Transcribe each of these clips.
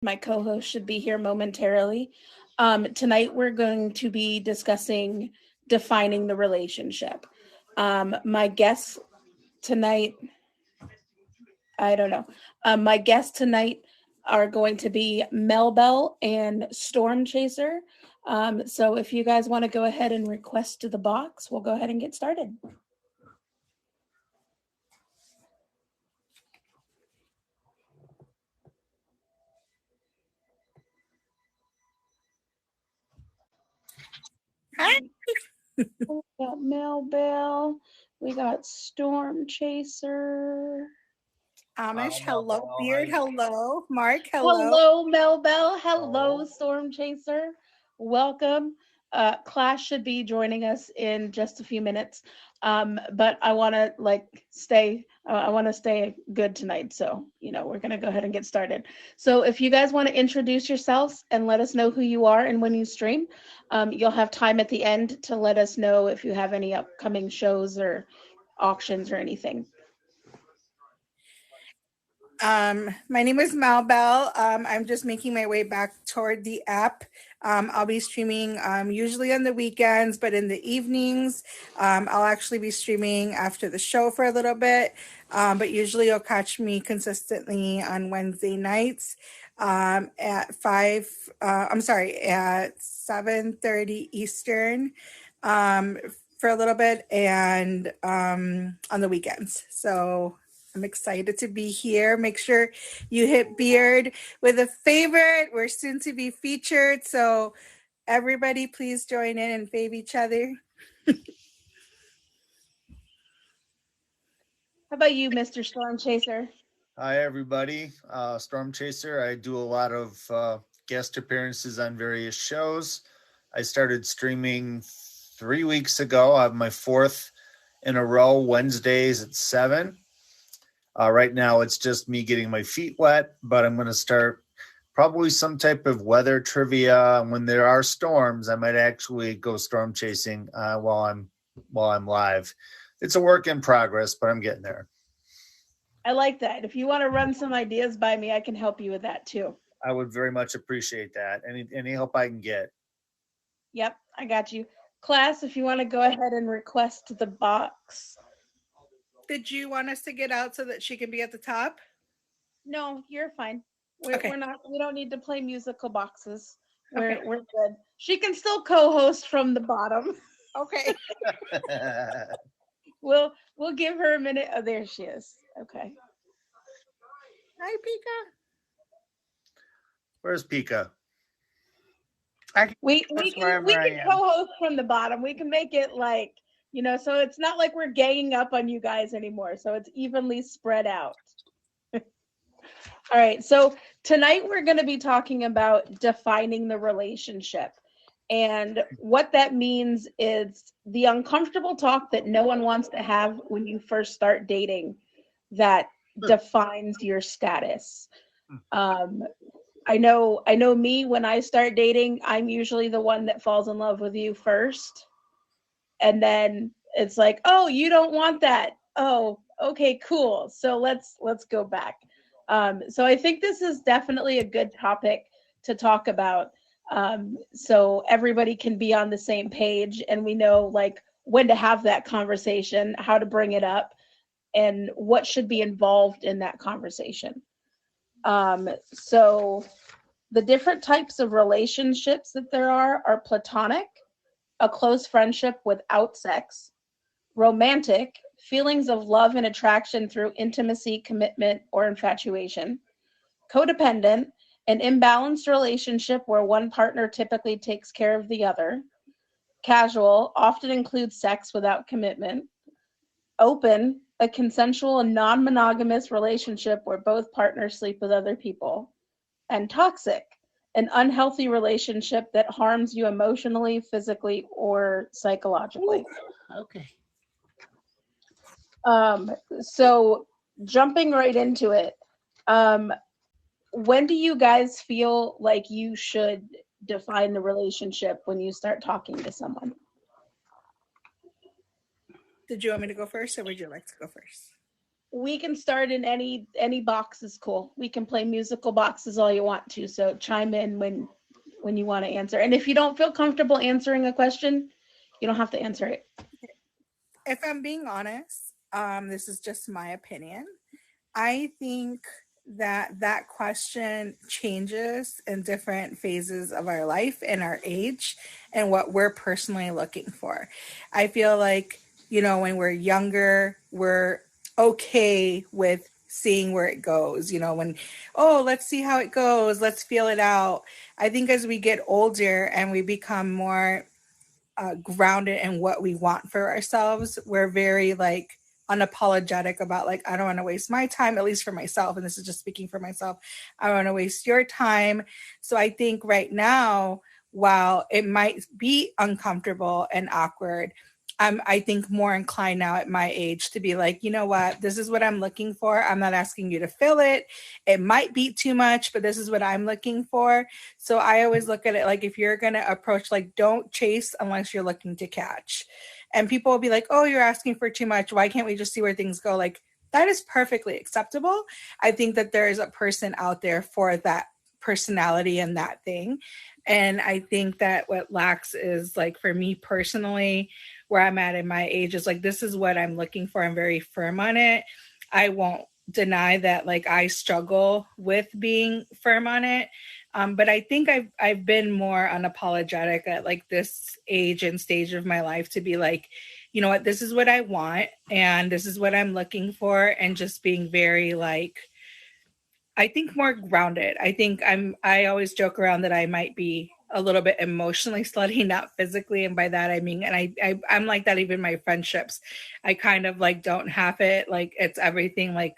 My co-host should be here momentarily. Tonight we're going to be discussing defining the relationship. My guests tonight, I don't know. My guests tonight are going to be Melbell and Storm Chaser. So if you guys want to go ahead and request to the box, we'll go ahead and get started. Hi. We got Melbell. We got Storm Chaser. Amish, hello. Beard, hello. Mark, hello. Hello, Melbell. Hello, Storm Chaser. Welcome. Class should be joining us in just a few minutes, but I want to stay. I want to stay good tonight, so we're gonna go ahead and get started. So, if you guys want to introduce yourselves and let us know who you are and when you stream, you'll have time at the end to let us know if you have any upcoming shows or auctions or anything. My name is Malbell. I'm just making my way back toward the app. I'll be streaming usually on the weekends, but in the evenings, I'll actually be streaming after the show for a little bit. But usually you'll catch me consistently on Wednesday nights at 7:30 Eastern for a little bit, and on the weekends. So I'm excited to be here. Make sure you hit Beard with a favorite. We're soon to be featured. So everybody please join in and fave each other. How about you, Mr. Storm Chaser? Hi, everybody. Storm Chaser. I do a lot of guest appearances on various shows. I started streaming 3 weeks ago. I have my fourth in a row, Wednesdays at 7. Right now, it's just me getting my feet wet, but I'm going to start probably some type of weather trivia. When there are storms, I might actually go storm chasing while I'm live. It's a work in progress, but I'm getting there. I like that. If you want to run some ideas by me, I can help you with that too. I would very much appreciate that. Any help I can get. Yep, I got you. Class, if you want to go ahead and request the box. Did you want us to get out so that she can be at the top? No, you're fine. We don't need to play musical boxes. We're good. She can still co-host from the bottom. Okay. We'll give her a minute. Oh, there she is. Okay. Hi, Pika. Where's Pika? We can co-host from the bottom. We can make it so it's not like we're ganging up on you guys anymore. So it's evenly spread out. All right. So tonight we're going to be talking about defining the relationship. And what that means is the uncomfortable talk that no one wants to have when you first start dating that defines your status. I know me, when I start dating, I'm usually the one that falls in love with you first. And then it's like, oh, you don't want that. Oh, okay, cool. So let's go back. So I think this is definitely a good topic to talk about. So everybody can be on the same page and we know when to have that conversation, how to bring it up, and what should be involved in that conversation. So the different types of relationships that there are platonic, a close friendship without sex, romantic, feelings of love and attraction through intimacy, commitment, or infatuation, codependent, an imbalanced relationship where one partner typically takes care of the other, casual, often includes sex without commitment, open, a consensual and non-monogamous relationship where both partners sleep with other people, and toxic, an unhealthy relationship that harms you emotionally, physically, or psychologically. Okay. So jumping right into it, when do you guys feel like you should define the relationship when you start talking to someone? Did you want me to go first, or would you like to go first? we can start in any box is cool. We can play musical boxes all you want to. So chime in when you want to answer. And if you don't feel comfortable answering a question, you don't have to answer it. If I'm being honest, this is just my opinion. I think that question changes in different phases of our life and our age and what we're personally looking for. I feel like, when we're younger, we're okay with seeing where it goes, let's see how it goes, let's feel it out. I think as we get older and we become more grounded in what we want for ourselves, we're very like unapologetic about like, I don't want to waste my time, at least for myself. And this is just speaking for myself. I don't want to waste your time. So I think right now, while it might be uncomfortable and awkward, I think more inclined now at my age to be like, you know what, this is what I'm looking for. I'm not asking you to fill it. It might be too much, but this is what I'm looking for. So I always look at it like, if you're going to approach, like, don't chase unless you're looking to catch. And people will be like, oh, you're asking for too much. Why can't we just see where things go? Like, that is perfectly acceptable. I think that there is a person out there for that personality and that thing. And I think that what lacks is, like, for me personally, where I'm at in my age is like, this is what I'm looking for. I'm very firm on it. I won't deny that, like, I struggle with being firm on it. But I think I've been more unapologetic at like this age and stage of my life to be like, you know what, this is what I want and this is what I'm looking for, and just being very like, I think more grounded. I always joke around that I might be a little bit emotionally slutty, not physically. And by that, I mean, and I'm like that even in my friendships. I kind of like don't have it. Like it's everything. Like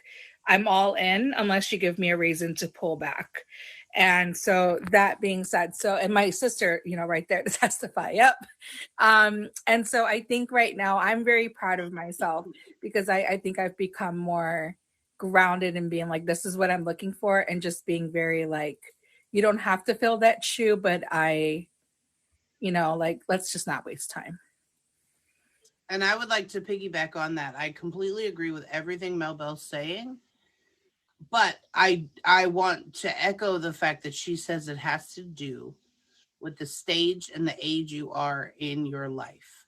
I'm all in unless you give me a reason to pull back. And so that being said, and my sister, right there to testify. Yep. And so I think right now I'm very proud of myself because I think I've become more grounded in being like, this is what I'm looking for, and just being very like, you don't have to fill that shoe, but like, let's just not waste time. And I would like to piggyback on that. I completely agree with everything Mel Bell's saying, but I want to echo the fact that she says it has to do with the stage and the age you are in your life.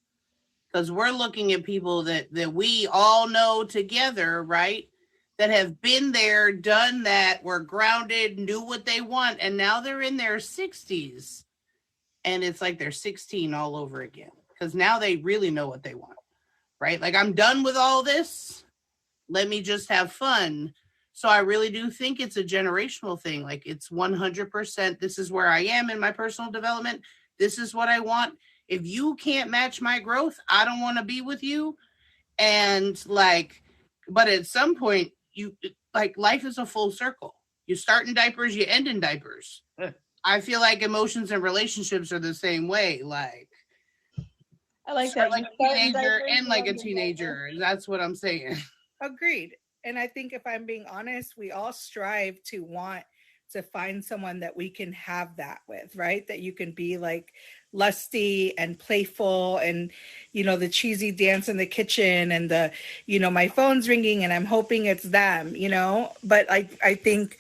Because we're looking at people that we all know together, right? That have been there, done that, were grounded, knew what they want, and now they're in their 60s. And it's like they're 16 all over again. Because now they really know what they want, right? Like, I'm done with all this. Let me just have fun. So I really do think it's a generational thing. Like, it's 100%, this is where I am in my personal development. This is what I want. If you can't match my growth, I don't want to be with you. And like, but at some point, you like, life is a full circle. You start in diapers, you end in diapers. I feel like emotions and relationships are the same way. Like, I like that. Like a teenager and like a teenager. That's what I'm saying. Agreed. And I think if I'm being honest, we all strive to want to find someone that we can have that with, right? That you can be like lusty and playful and, the cheesy dance in the kitchen and the, my phone's ringing and I'm hoping it's them, but I think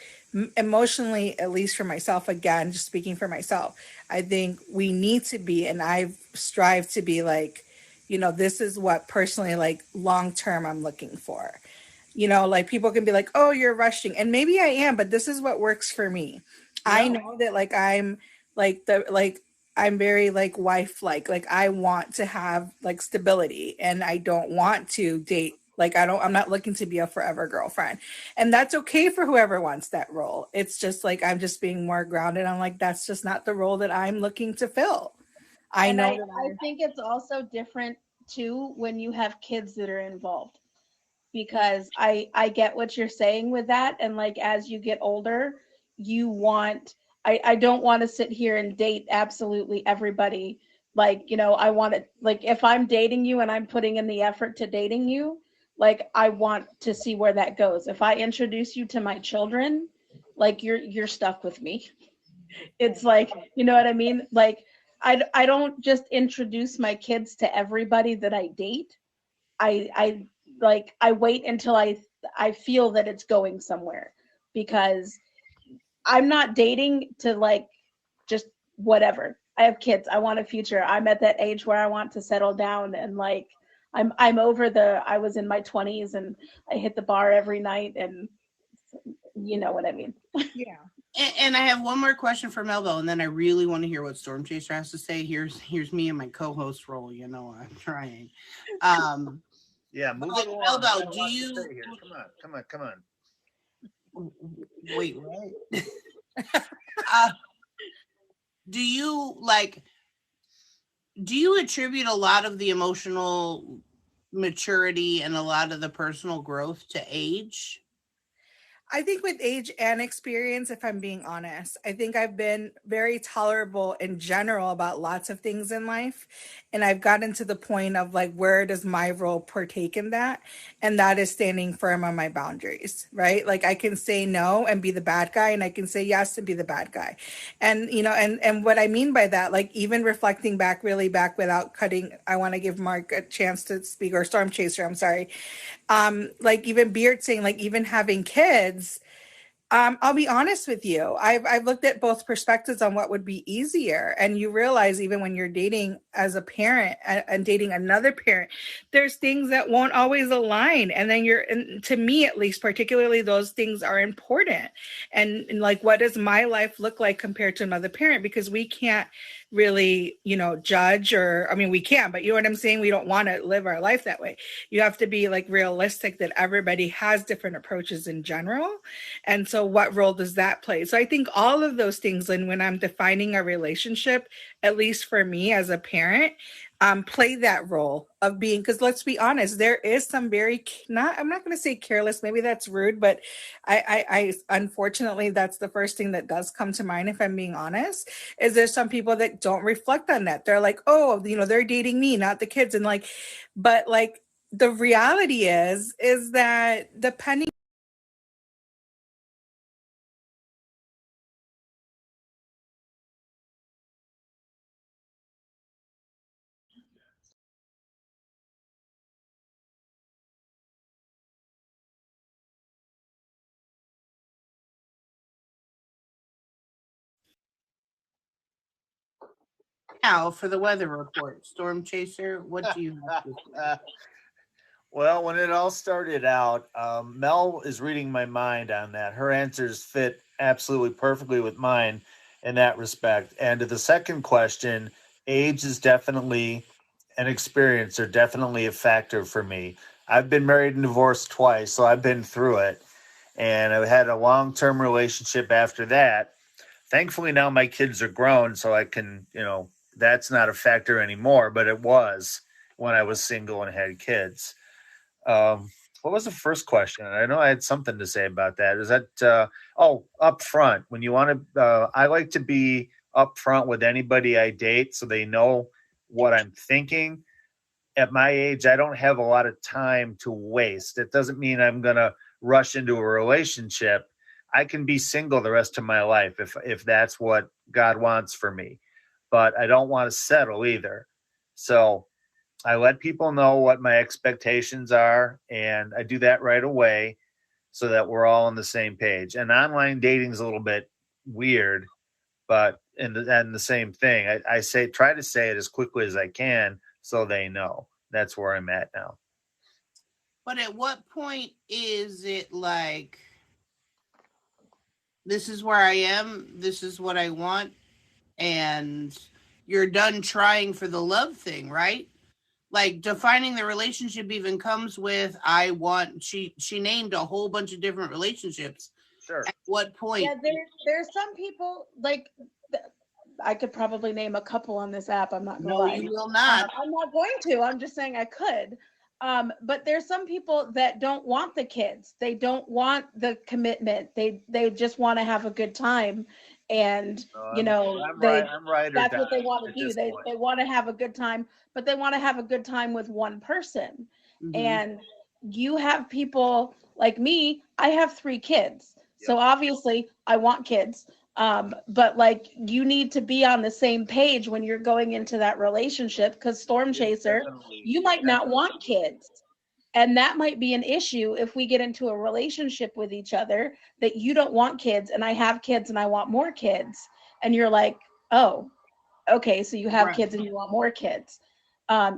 emotionally, at least for myself, again, just speaking for myself, I think we need to be, and I've strived to be like, this is what personally, like long-term I'm looking for. Like people can be like, oh, you're rushing. And maybe I am, but this is what works for me. No. I know that like, I'm very like wife-like, like I want to have like stability and I don't want to date. Like, I'm not looking to be a forever girlfriend, and that's okay for whoever wants that role. It's just like, I'm just being more grounded. I'm like, that's just not the role that I'm looking to fill. I think it's also different too when you have kids that are involved. Because I get what you're saying with that. And like, as you get older, I don't want to sit here and date absolutely everybody. Like, I want to, like, if I'm dating you and I'm putting in the effort to dating you, like, I want to see where that goes. If I introduce you to my children, like, you're stuck with me. It's like, you know what I mean? Like, I don't just introduce my kids to everybody that I date. I wait until I I feel that it's going somewhere, because I'm not dating to like just whatever. I have kids. I want a future. I'm at that age where I want to settle down, and like I'm over I was in my 20s and I hit the bar every night, and you know what I mean. Yeah. And I have one more question for Melville, and then I really want to hear what Storm Chaser has to say. Here's me in my co-host role. You know, I'm trying. Yeah, move But it along. Melville, do you? Come on. Wait, what? Do you attribute a lot of the emotional maturity and a lot of the personal growth to age? I think with age and experience, if I'm being honest, I think I've been very tolerable in general about lots of things in life. And I've gotten to the point of like, where does my role partake in that? And that is standing firm on my boundaries, right? Like I can say no and be the bad guy, and I can say yes and be the bad guy. And, you know, and what I mean by that, like even reflecting back, really back without cutting, I want to give Mark a chance to speak, or Storm Chaser, I'm sorry. Like even Beard saying, like even having kids, I'll be honest with you. I've looked at both perspectives on what would be easier. And you realize even when you're dating as a parent and dating another parent, there's things that won't always align. And then and to me, at least, particularly those things are important. And like, what does my life look like compared to another parent? Because we can't really, you know, judge, or, I mean, we can, but you know what I'm saying? We don't want to live our life that way. You have to be like realistic that everybody has different approaches in general. And so what role does that play? So I think all of those things, and when I'm defining a relationship, at least for me as a parent, play that role of being, because let's be honest, there is some very I'm not going to say careless, maybe that's rude, but I unfortunately, that's the first thing that does come to mind, if I'm being honest, is there's some people that don't reflect on that. They're like, oh, you know, they're dating me, not the kids. And like, but like the reality is that depending. Now for the weather report, Storm Chaser, what do you have to say? Well, when it all started out, Mel is reading my mind on that. Her answers fit absolutely perfectly with mine in that respect. And to the second question, age is definitely an experience, or definitely a factor for me. I've been married and divorced twice, so I've been through it. And I had a long-term relationship after that. Thankfully, now my kids are grown, so I can, you know, that's not a factor anymore, but it was when I was single and had kids. What was the first question? I know I had something to say about that. Is that up front, when you want to? I like to be up front with anybody I date, so they know what I'm thinking. At my age, I don't have a lot of time to waste. It doesn't mean I'm gonna rush into a relationship. I can be single the rest of my life if that's what God wants for me, but I don't want to settle either. So I let people know what my expectations are, and I do that right away so that we're all on the same page. And online dating is a little bit weird, but and the same thing. I say try to say it as quickly as I can so they know. That's where I'm at now. But at what point is it like, this is where I am, this is what I want, and you're done trying for the love thing, right? Like defining the relationship even comes with she named a whole bunch of different relationships. Sure. At what point? Yeah, there's some people like I could probably name a couple on this app. I'm not gonna lie. You will not. I'm not going to. I'm just saying I could. But there's some people that don't want the kids. They don't want the commitment. They just want to have a good time. And I'm right. That's what they want to do. They want to have a good time, but they want to have a good time with one person. Mm-hmm. And you have people like me. I have 3 kids. Yep. So obviously I want kids. But like you need to be on the same page when you're going into that relationship, because Storm Chaser, you might not want kids. And that might be an issue if we get into a relationship with each other that you don't want kids and I have kids and I want more kids. And you're like, oh, okay, so you have kids and you want more kids.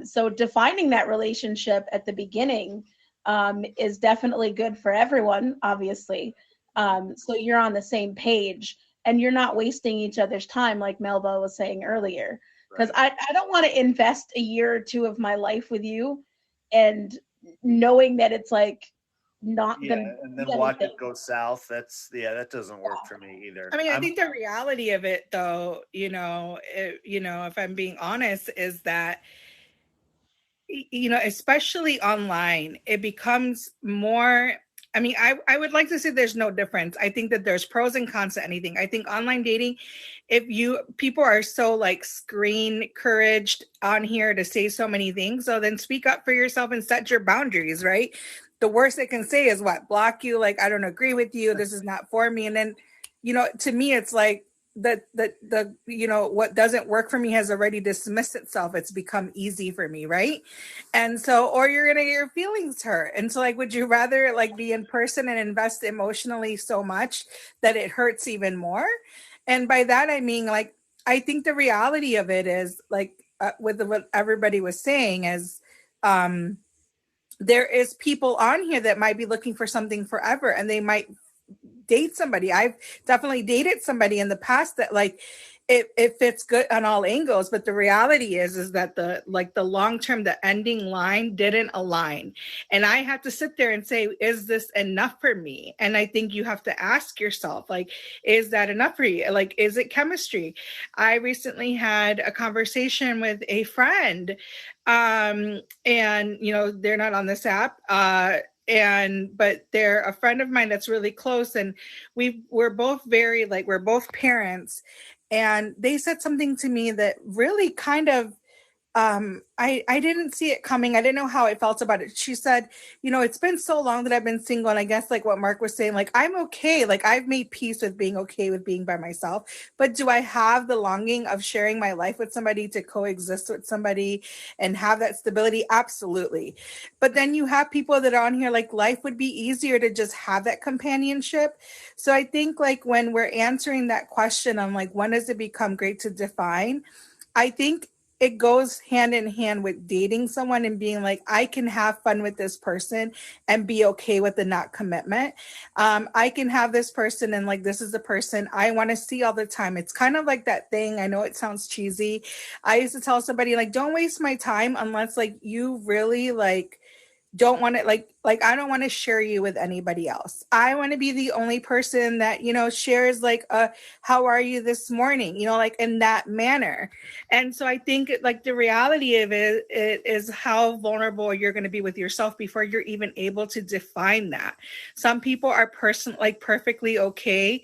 So defining that relationship at the beginning is definitely good for everyone, obviously. So you're on the same page and you're not wasting each other's time, like Melba was saying earlier. Because I don't want to invest a year or two of my life with you and knowing that it's like not gonna and then watch it go south. That doesn't work for me either. I mean, I think the reality of it, though, if I'm being honest, is that, especially online, it becomes more. I mean, I would like to say there's no difference. I think that there's pros and cons to anything. I think online dating, people are so like screen encouraged on here to say so many things. So then speak up for yourself and set your boundaries, right? The worst they can say is what? Block you. Like, I don't agree with you. This is not for me. And then, to me, it's like the what doesn't work for me has already dismissed itself. It's become easy for me, right? And so, or you're gonna get your feelings hurt. And so, like, would you rather like be in person and invest emotionally so much that it hurts even more? And by that I mean, like, I think the reality of it is like with what everybody was saying is there is people on here that might be looking for something forever, and they might date somebody. I've definitely dated somebody in the past that like it fits good on all angles, but the reality is that the long term, the ending line didn't align, and I have to sit there and say, is this enough for me? And I think you have to ask yourself, like, is that enough for you? Like, is it chemistry? I recently had a conversation with a friend, and they're not on this app, but they're a friend of mine that's really close, and we're both very like, we're both parents, and they said something to me that really kind of I didn't see it coming. I didn't know how I felt about it. She said, it's been so long that I've been single, and I guess like what Mark was saying, like, I'm okay. Like, I've made peace with being okay with being by myself. But do I have the longing of sharing my life with somebody, to coexist with somebody and have that stability? Absolutely. But then you have people that are on here like, life would be easier to just have that companionship. So I think like when we're answering that question on like, when does it become great to define? I think it goes hand in hand with dating someone and being like, I can have fun with this person and be okay with the not commitment. I can have this person and like, this is the person I want to see all the time. It's kind of like that thing. I know it sounds cheesy. I used to tell somebody like, don't waste my time unless like you really like don't want to like I don't want to share you with anybody else. I want to be the only person that shares like how are you this morning, like in that manner. And so I think like the reality of it is how vulnerable you're going to be with yourself before you're even able to define that. Some people are perfectly okay,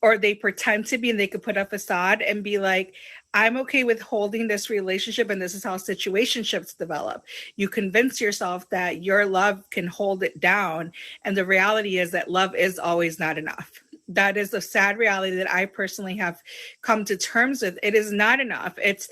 or they pretend to be, and they could put a facade and be like, I'm okay with holding this relationship, and this is how situationships develop. You convince yourself that your love can hold it down, and the reality is that love is always not enough. That is a sad reality that I personally have come to terms with. It is not enough. It's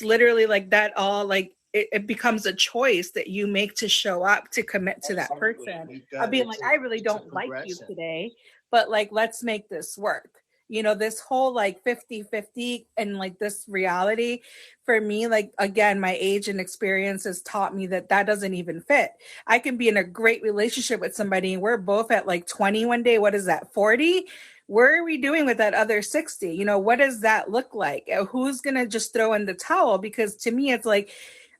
literally like that all like it becomes a choice that you make to show up, to commit to that person. I'll be like, I really don't like you today, but like, let's make this work. This whole like 50-50 and like this reality for me, like, again, my age and experience has taught me that doesn't even fit. I can be in a great relationship with somebody and we're both at like 20 one day. What is that, 40? Where are we doing with that other 60? What does that look like? Who's going to just throw in the towel? Because to me, it's like,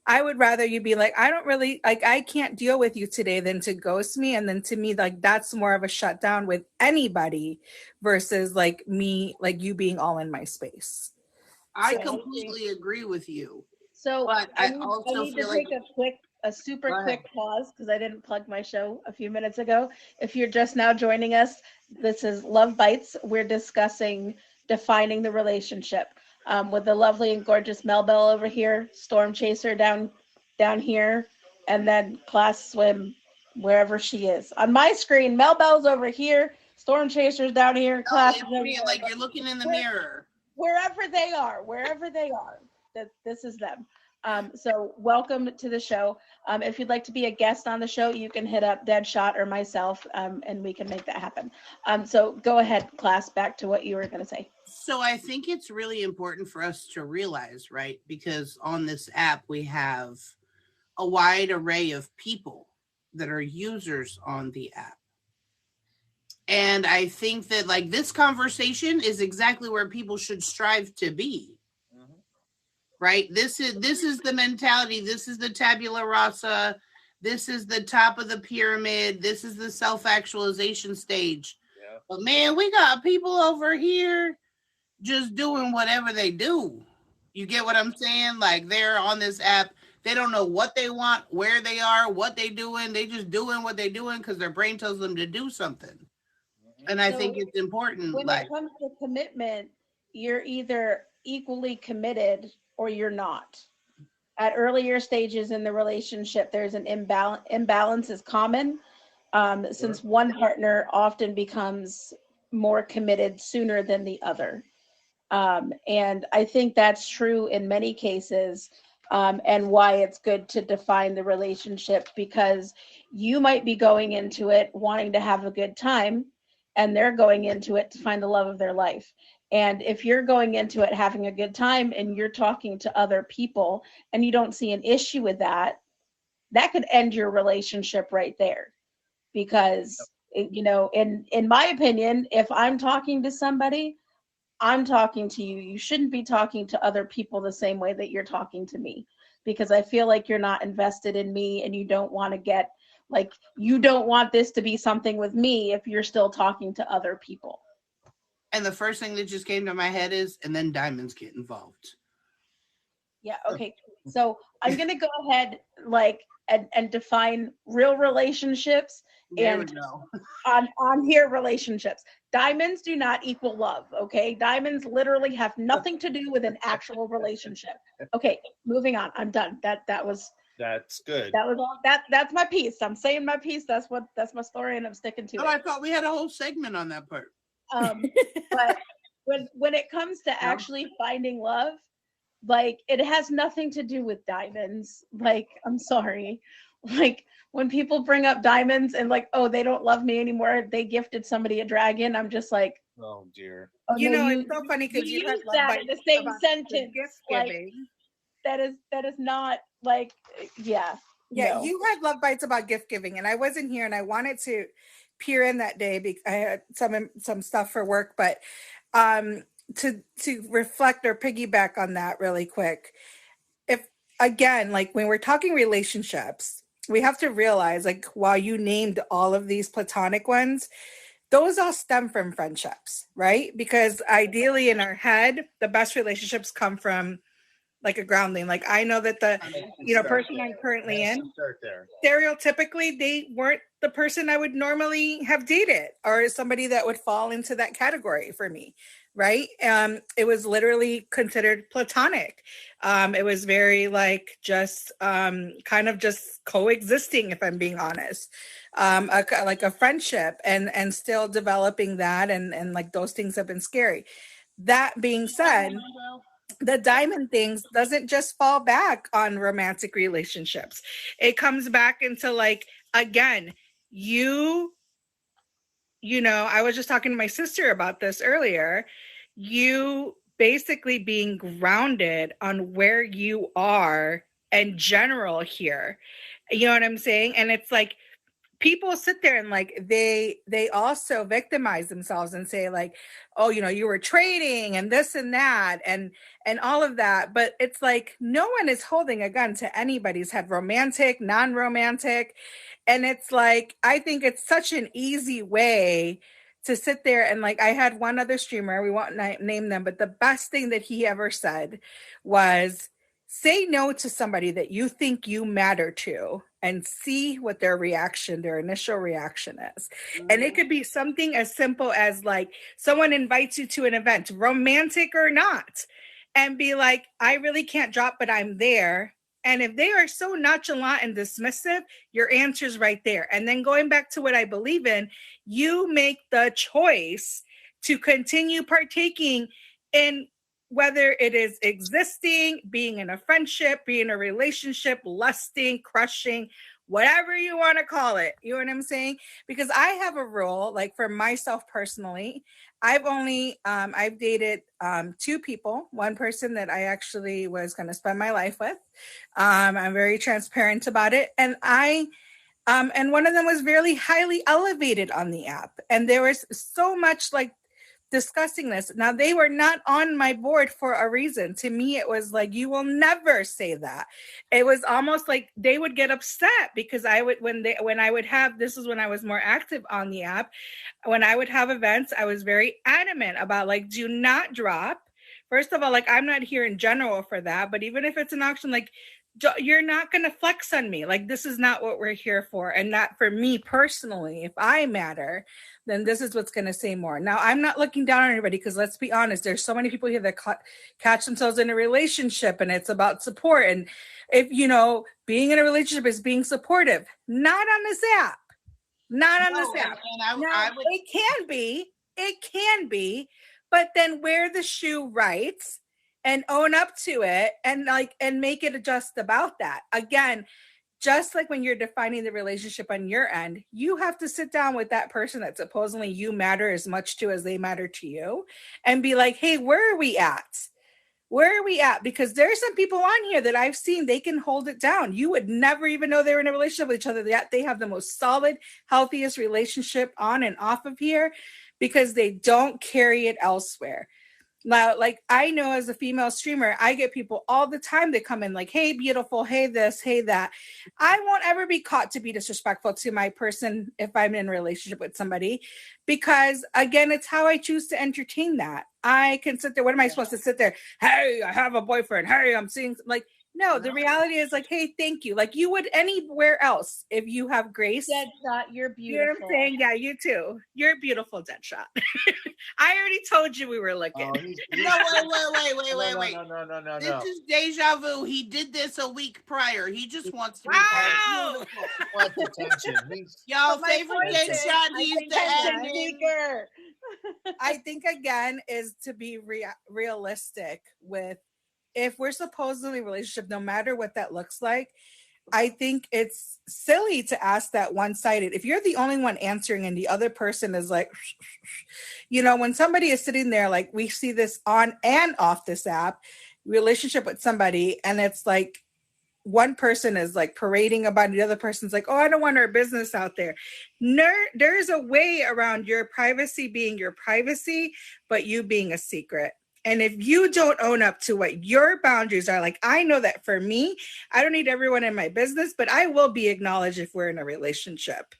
I would rather you be like, I don't really like, I can't deal with you today, than to ghost me. And then to me, like, that's more of a shutdown with anybody versus like me, like you being all in my space. I completely agree with you. So but I need to take a super quick pause because I didn't plug my show a few minutes ago. If you're just now joining us, this is Love Bytes. We're discussing defining the relationship. With the lovely and gorgeous Mel Bell over here, Storm Chaser down here, and then Class Swim wherever she is. On my screen, Mel Bell's over here, Storm Chaser's down here, Class Swim. Like you're looking in the mirror. Wherever they are, this is them. So welcome to the show. If you'd like to be a guest on the show, you can hit up Deadshot or myself, and we can make that happen. So go ahead, class, back to what you were going to say. So I think it's really important for us to realize, right? Because on this app, we have a wide array of people that are users on the app. And I think that like this conversation is exactly where people should strive to be. Right? This is the mentality. This is the tabula rasa. This is the top of the pyramid. This is the self-actualization stage. Yeah. But man, we got people over here just doing whatever they do. You get what I'm saying? Like they're on this app. They don't know what they want, where they are, what they doing. They just doing what they doing because their brain tells them to do something. And I think it's important. When it comes to commitment, you're either equally committed or you're not. At earlier stages in the relationship, there's an imbalance. Imbalance is common, since one partner often becomes more committed sooner than the other. And I think that's true in many cases, and why it's good to define the relationship, because you might be going into it wanting to have a good time, and they're going into it to find the love of their life. And if you're going into it having a good time and you're talking to other people and you don't see an issue with that, that could end your relationship right there. Because, you know, in my opinion, if I'm talking to somebody, I'm talking to you. You shouldn't be talking to other people the same way that you're talking to me, because I feel like you're not invested in me and you don't want to get, like, you don't want this to be something with me if you're still talking to other people. And the first thing that just came to my head is, and then diamonds get involved. Yeah, okay. So I'm going to go ahead, like, and define real relationships. There and we go. on here relationships. Diamonds do not equal love, okay? Diamonds literally have nothing to do with an actual relationship. Okay, moving on. I'm done. That's good. That was all. That's my piece. I'm saying my piece. That's my story, and I'm sticking to it. I thought we had a whole segment on that part. But when it comes to actually finding love, like, it has nothing to do with diamonds. Like, I'm sorry. Like, when people bring up diamonds and like, oh, they don't love me anymore, they gifted somebody a dragon, I'm just like, oh dear. Oh, you no, know, it's so funny because you use that in the same sentence. Gift like, giving. that is not like, yeah. Yeah, no. you had Love Bites about gift giving, and I wasn't here, and I wanted to peer in that day because I had some stuff for work, but to reflect or piggyback on that really quick, if again, like when we're talking relationships, we have to realize, like, while you named all of these platonic ones, those all stem from friendships, right? Because ideally in our head, the best relationships come from like a grounding. Like, I know that the person I'm currently in, stereotypically, they weren't the person I would normally have dated or somebody that would fall into that category for me, right? It was literally considered platonic. It was very like just kind of just coexisting, if I'm being honest, like a friendship, and still developing that, and like those things have been scary. That being said, the diamond things doesn't just fall back on romantic relationships. It comes back into, like, again, you know, I was just talking to my sister about this earlier, you basically being grounded on where you are in general here. You know what I'm saying? And it's like, people sit there and like they also victimize themselves and say like, oh, you know, you were trading and this and that and all of that. But it's like, no one is holding a gun to anybody's head, romantic, non-romantic. And it's like, I think it's such an easy way to sit there and like, I had one other streamer, we won't name them, but the best thing that he ever said was, say no to somebody that you think you matter to and see what their initial reaction is. Mm-hmm. And it could be something as simple as like someone invites you to an event, romantic or not, and be like, I really can't drop, but I'm there. And if they are so nonchalant and dismissive, your answer's right there. And then going back to what I believe in, you make the choice to continue partaking in whether it is existing, being in a friendship, being in a relationship, lusting, crushing, whatever you want to call it. You know what I'm saying? Because I have a rule, like for myself personally, I've dated 2 people, one person that I actually was going to spend my life with. I'm very transparent about it. And one of them was really highly elevated on the app. And there was so much like discussing this. Now, they were not on my board for a reason. To me, it was like, you will never say that. It was almost like they would get upset because when I would have, this is when I was more active on the app, when I would have events, I was very adamant about like, do not drop. First of all, like, I'm not here in general for that, but even if it's an auction, like, you're not going to flex on me. Like, this is not what we're here for. And not for me personally. If I matter, then this is what's going to say more. Now, I'm not looking down on anybody because let's be honest, there's so many people here that catch themselves in a relationship and it's about support. And if, being in a relationship is being supportive, not on this app. Not on this app. It can be, but then wear the shoe right and own up to it and make it just about that. Again, just like when you're defining the relationship on your end, you have to sit down with that person that supposedly you matter as much to as they matter to you and be like, hey, where are we at? Where are we at? Because there's some people on here that I've seen, they can hold it down. You would never even know they were in a relationship with each other. They have the most solid, healthiest relationship on and off of here because they don't carry it elsewhere. Now, like, I know as a female streamer, I get people all the time that come in like, hey, beautiful, hey, this, hey, that. I won't ever be caught to be disrespectful to my person if I'm in a relationship with somebody because, again, it's how I choose to entertain that. I can sit there. What am I supposed to sit there? Hey, I have a boyfriend. Hey, I'm seeing, like, no, the reality is like, hey, thank you. Like you would anywhere else if you have grace. Deadshot, you're beautiful. You know what I'm saying? Yeah, you too. You're beautiful, Deadshot. I already told you we were looking. Oh, Wait. No. This is deja vu. He did this a week prior. He just wants to be Wow. He wants attention. Y'all favorite Deadshot, he's the admin. I think, again, is to be realistic with if we're supposedly in a relationship, no matter what that looks like, I think it's silly to ask that one-sided. If you're the only one answering and the other person is like, when somebody is sitting there, like we see this on and off this app, relationship with somebody, and it's like one person is like parading about it, the other person's like, oh, I don't want our business out there. There's a way around your privacy being your privacy, but you being a secret. And if you don't own up to what your boundaries are, like I know that for me, I don't need everyone in my business, but I will be acknowledged if we're in a relationship.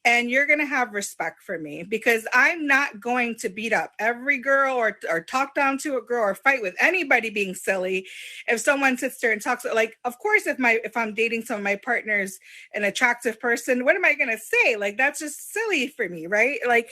And you're going to have respect for me because I'm not going to beat up every girl or talk down to a girl or fight with anybody being silly. If someone sits there and talks, like, of course, if I'm dating some of my partners, an attractive person, what am I going to say? Like, that's just silly for me, right? Like,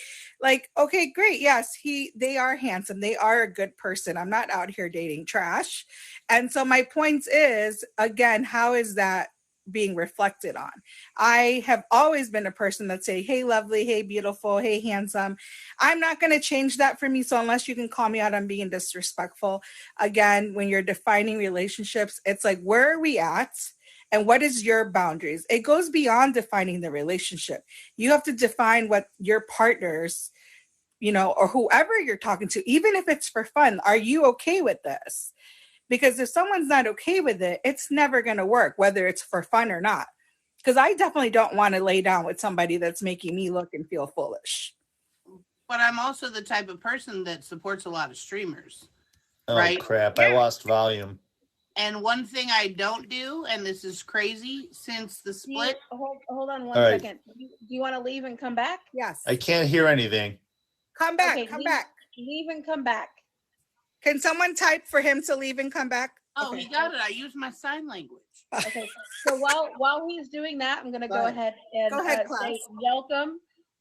okay, great. Yes, they are handsome. They are a good person. I'm not out here dating trash. And so my point is, again, how is that being reflected on? I have always been a person that say, hey, lovely, hey, beautiful, hey, handsome. I'm not going to change that for me. So unless you can call me out on being disrespectful, again, when you're defining relationships, it's like, where are we at? And what is your boundaries? It goes beyond defining the relationship. You have to define what your partners, or whoever you're talking to, even if it's for fun, are you okay with this? Because if someone's not okay with it, it's never going to work, whether it's for fun or not. Because I definitely don't want to lay down with somebody that's making me look and feel foolish. But I'm also the type of person that supports a lot of streamers. Oh, right? Crap. Yeah. I lost volume. And one thing I don't do, and this is crazy, since the split. Hold on one second. Do you want to leave and come back? Yes. I can't hear anything. Come back. Okay, come back. Leave and come back. Can someone type for him to leave and come back? Oh, okay. He got it. I used my sign language. Okay. So while he's doing that, I'm going to go ahead and say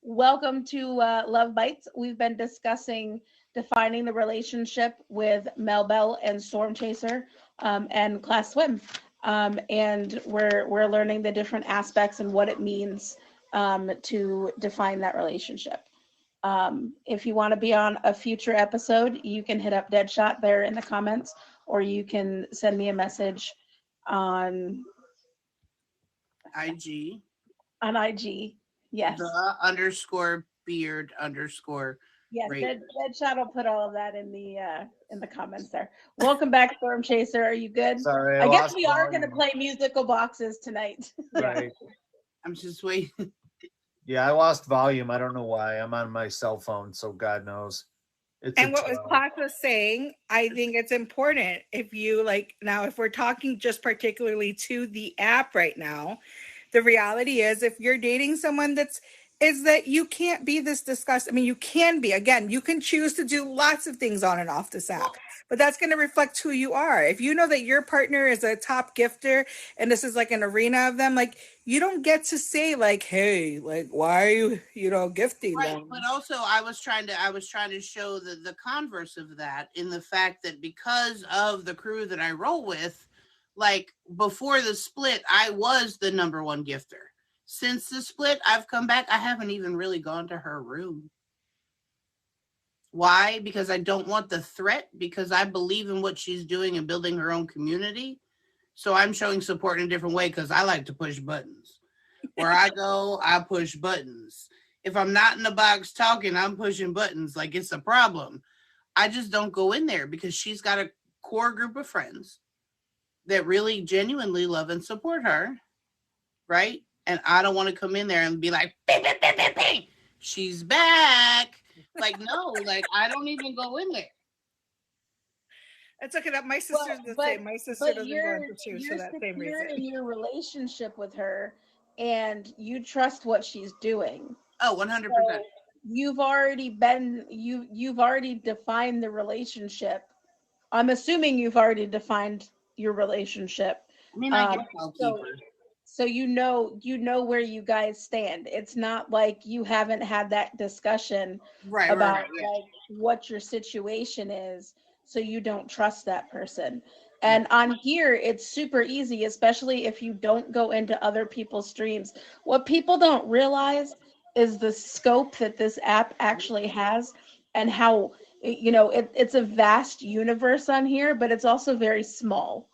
welcome to Love Bytes. We've been discussing defining the relationship with Mel Bell and Storm Chaser and Class Swim. And we're learning the different aspects and what it means to define that relationship. If you want to be on a future episode, you can hit up Deadshot there in the comments, or you can send me a message on IG. On IG. Yes. _beard_. Yes, Right. Deadshot will put all of that in the comments there. Welcome back, Storm Chaser. Are you good? Sorry, I guess we are going to play musical boxes tonight. Right. I'm just waiting. Yeah, I lost volume. I don't know why. I'm on my cell phone, so God knows. And what was Class was saying, I think it's important if you like, now if we're talking just particularly to the app right now, the reality is if you're dating someone is that you can't be this disgusting. I mean, you can be, again, you can choose to do lots of things on and off this app, but that's going to reflect who you are. If you know that your partner is a top gifter and this is like an arena of them, like you don't get to say like, hey, like, why are you, gifting them? But also I was trying to show the converse of that in the fact that because of the crew that I roll with, like before the split, I was the number one gifter. Since the split, I've come back. I haven't even really gone to her room. Why? Because I don't want the threat, because I believe in what she's doing and building her own community. So I'm showing support in a different way because I like to push buttons. Where I go, I push buttons. If I'm not in the box talking, I'm pushing buttons like it's a problem. I just don't go in there because she's got a core group of friends that really genuinely love and support her, right? And I don't want to come in there and be like, bing, bing, bing, bing, bing. She's back. Like, no, like I don't even go in there. It's okay that my sister's the same. My sister doesn't go into two, you're so that same reason. You're in your relationship with her and you trust what she's doing. Oh, 100%. So you've already defined the relationship. I'm assuming you've already defined your relationship. I mean, I guess I'll keep her. So you know where you guys stand. It's not like you haven't had that discussion about like what your situation is, so you don't trust that person. And on here, it's super easy, especially if you don't go into other people's streams. What people don't realize is the scope that this app actually has and how, it's a vast universe on here, but it's also very small.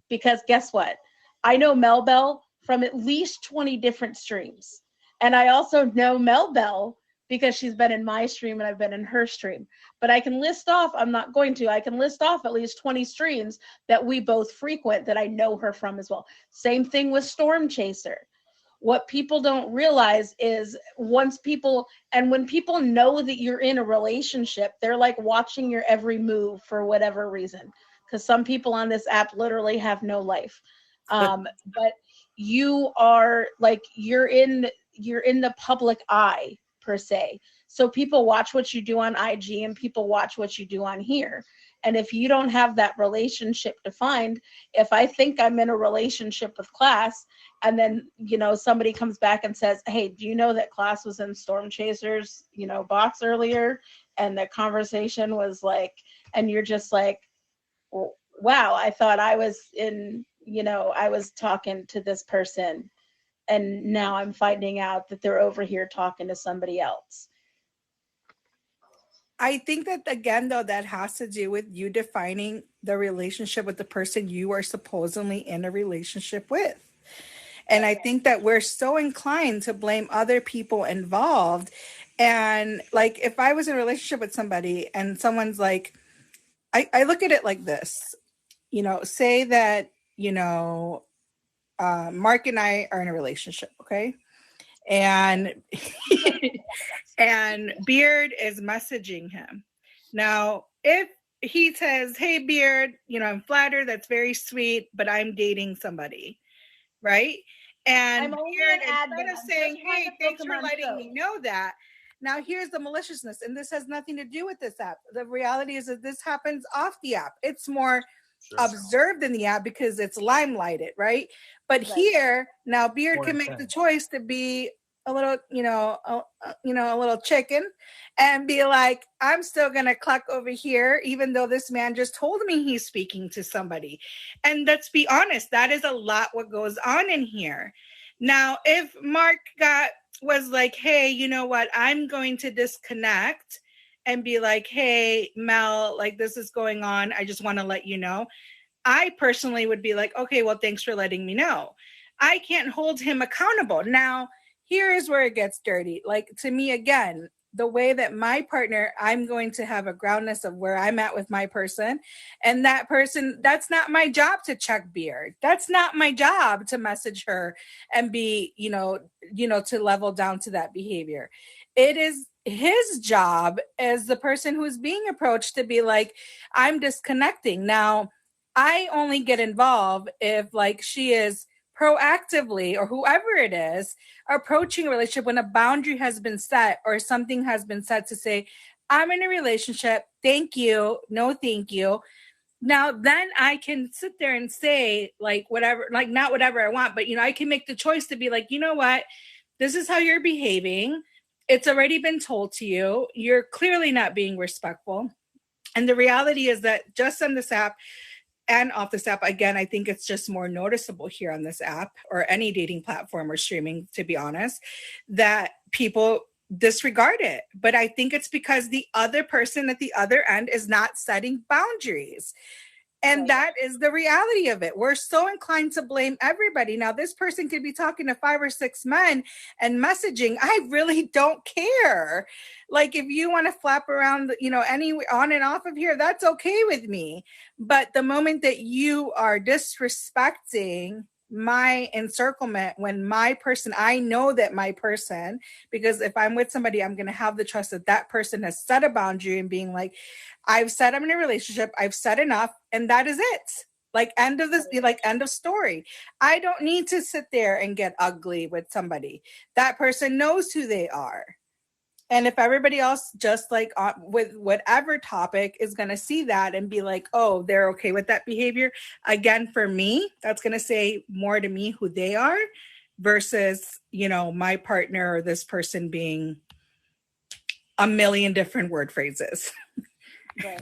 Because guess what? I know Mel Bell from at least 20 different streams. And I also know Mel Bell because she's been in my stream and I've been in her stream. But I can list off, I can list off at least 20 streams that we both frequent that I know her from as well. Same thing with Storm Chaser. What people don't realize is when people know that you're in a relationship, they're like watching your every move for whatever reason. Because some people on this app literally have no life. But you are like, you're in the public eye per se. So people watch what you do on IG and people watch what you do on here. And if you don't have that relationship defined, if I think I'm in a relationship with Class and then, somebody comes back and says, hey, do you know that Class was in Storm Chaser's, box earlier? And the conversation was like, and you're just like, wow, I thought I was I was talking to this person and now I'm finding out that they're over here talking to somebody else. I think that, again, though, that has to do with you defining the relationship with the person you are supposedly in a relationship with. And I think that we're so inclined to blame other people involved. And like, if I was in a relationship with somebody and someone's like, I look at it like this, say that, Mark and I are in a relationship, okay? And and Beard is messaging him. Now, if he says, hey, Beard, I'm flattered, that's very sweet, but I'm dating somebody, right? And Beard, instead of saying, hey, thanks for letting me know that, now here's the maliciousness, and this has nothing to do with this app. The reality is that this happens off the app. It's more observed in the app because it's limelighted, right? But here, now Beard can make the choice to be a little, a little chicken and be like, I'm still going to cluck over here, even though this man just told me he's speaking to somebody. And let's be honest, that is a lot what goes on in here. Now, if Mark got was like, hey, you know what? I'm going to disconnect and be like, hey, Mel, like this is going on. I just want to let you know. I personally would be like, okay, well, thanks for letting me know. I can't hold him accountable. Now, here is where it gets dirty. Like, to me, again, the way that my partner, I'm going to have a groundness of where I'm at with my person. And that person, that's not my job to check beard. That's not my job to message her and be, to level down to that behavior. It is his job as the person who's being approached to be like, I'm disconnecting. Now, I only get involved if like she is proactively, or whoever it is, approaching a relationship when a boundary has been set or something has been said to say, I'm in a relationship. Thank you. No, thank you. Now, then I can sit there and say like whatever, like not whatever I want, but I can make the choice to be like, you know what? This is how you're behaving. It's already been told to you. You're clearly not being respectful. And the reality is that just on this app, and off this app, again, I think it's just more noticeable here on this app or any dating platform or streaming, to be honest, that people disregard it. But I think it's because the other person at the other end is not setting boundaries. And that is the reality of it. We're so inclined to blame everybody. Now, this person could be talking to 5 or 6 men and messaging. I really don't care. Like, if you want to flap around, any on and off of here, that's okay with me. But the moment that you are disrespecting my encirclement, when my person, I know that my person, because if I'm with somebody, I'm going to have the trust that that person has set a boundary and being like, I've said I'm in a relationship, I've said enough, and that is it. Like, end of this, like, end of story. I don't need to sit there and get ugly with somebody. That person knows who they are. And if everybody else, just like with whatever topic, is going to see that and be like, oh, they're okay with that behavior. Again, for me, that's going to say more to me who they are versus, my partner or this person being a million different word phrases. Right.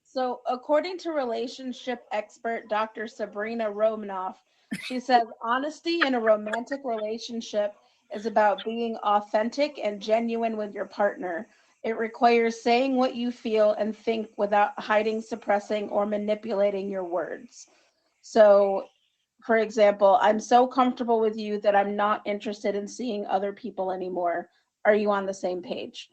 So, according to relationship expert Dr. Sabrina Romanoff, she says honesty in a romantic relationship is about being authentic and genuine with your partner. It requires saying what you feel and think without hiding, suppressing, or manipulating your words. So, for example, I'm so comfortable with you that I'm not interested in seeing other people anymore. Are you on the same page?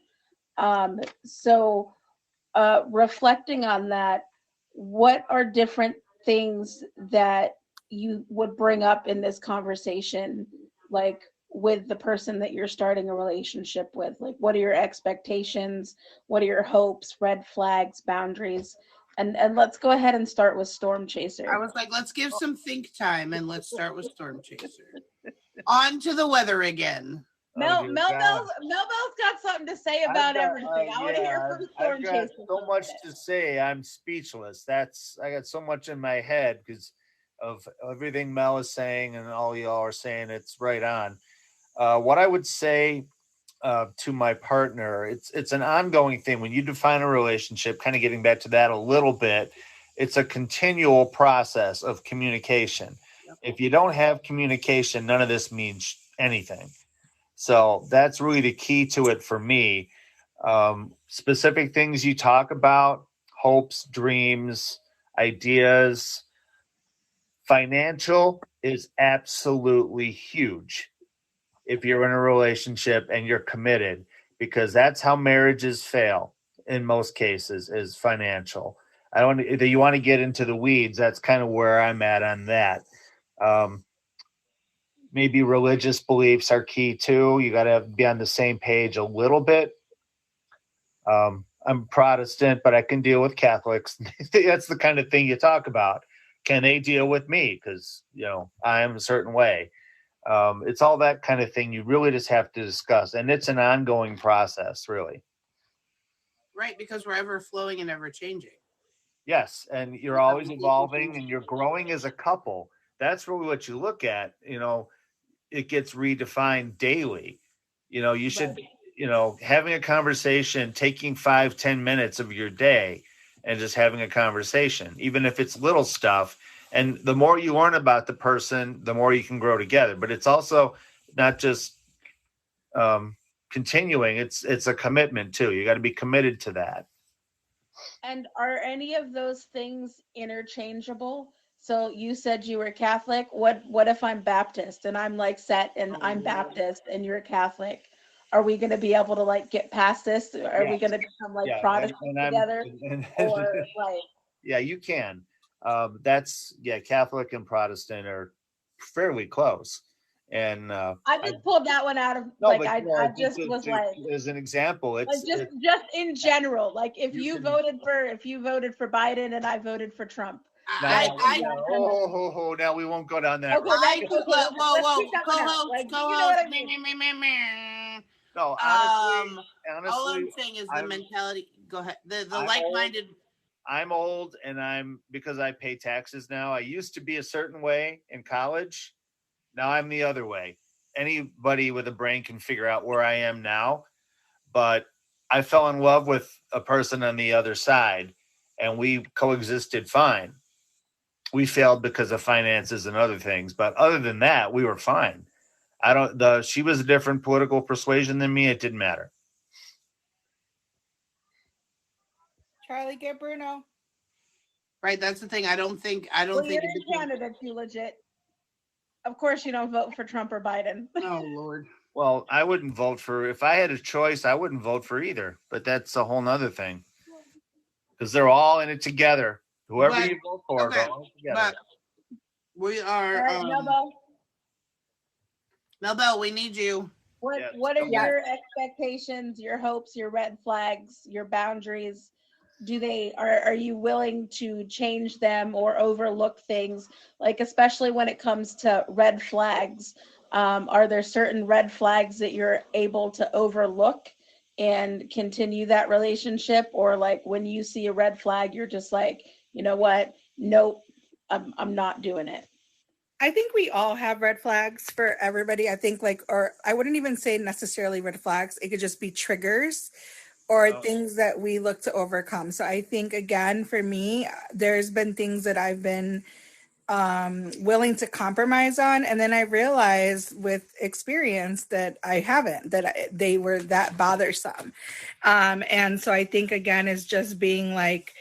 Reflecting on that, what are different things that you would bring up in this conversation, like with the person that you're starting a relationship with? Like, what are your expectations? What are your hopes, red flags, boundaries? And let's go ahead and start with Storm Chaser. I was like, let's give some think time and let's start with Storm Chaser. On to the weather again. Melbell's got something to say about everything. I want to hear from Storm Chaser. I've got so much to say. I'm speechless. I got so much in my head because of everything Mel is saying and all y'all are saying. It's right on. What I would say to my partner, it's an ongoing thing. When you define a relationship, kind of getting back to that a little bit, it's a continual process of communication. Yep. If you don't have communication, none of this means anything. So that's really the key to it for me. Specific things you talk about, hopes, dreams, ideas. Financial is absolutely huge if you're in a relationship and you're committed, because that's how marriages fail in most cases, is financial. You want to get into the weeds. That's kind of where I'm at on that. Maybe religious beliefs are key too. You got to be on the same page a little bit. I'm Protestant, but I can deal with Catholics. That's the kind of thing you talk about. Can they deal with me? Because, I am a certain way. It's all that kind of thing you really just have to discuss. And it's an ongoing process, really. Right, because we're ever flowing and ever changing. Yes, and you're always evolving and you're growing as a couple. That's really what you look at. It gets redefined daily. You should, having a conversation, taking 5-10 minutes of your day and just having a conversation, even if it's little stuff. And the more you learn about the person, the more you can grow together. But it's also not just continuing. It's a commitment too. You got to be committed to that. And are any of those things interchangeable? So you said you were Catholic. What if I'm Baptist and I'm like set and I'm Baptist and you're Catholic? Are we going to be able to like get past this? Are we going to become like Protestant together? Or like yeah, you can. That's Catholic and Protestant are fairly close. And I just pulled that one out of I just was like, as an example, it's just in general, like if you voted for Biden and I voted for Trump. Now we won't go down that road. Whoa, co-host. No, honestly, all I'm saying is the mentality. Go ahead. The like-minded. I'm old, and because I pay taxes now. I used to be a certain way in college. Now I'm the other way. Anybody with a brain can figure out where I am now. But I fell in love with a person on the other side, and we coexisted fine. We failed because of finances and other things. But other than that, we were fine. She was a different political persuasion than me. It didn't matter. Charlie, get Bruno. Right. That's the thing. I don't think you're in Canada, you legit. Of course you don't vote for Trump or Biden. Oh, Lord. Well, I wouldn't vote if I had a choice, I wouldn't vote for either. But that's a whole nother thing. Because they're all in it together. Whoever you vote for, they're all together. But we are... Melbell, we need you. What are your expectations, your hopes, your red flags, your boundaries? Are you willing to change them or overlook things? Like, especially when it comes to red flags, are there certain red flags that you're able to overlook and continue that relationship? Or like when you see a red flag, you're just like, you know what? Nope, I'm not doing it. I think we all have red flags for everybody. I think or I wouldn't even say necessarily red flags. It could just be triggers or things that we look to overcome. So I think, again, for me, there's been things that I've been willing to compromise on. And then I realized with experience that I haven't, they were that bothersome. And so I think, again, is just being like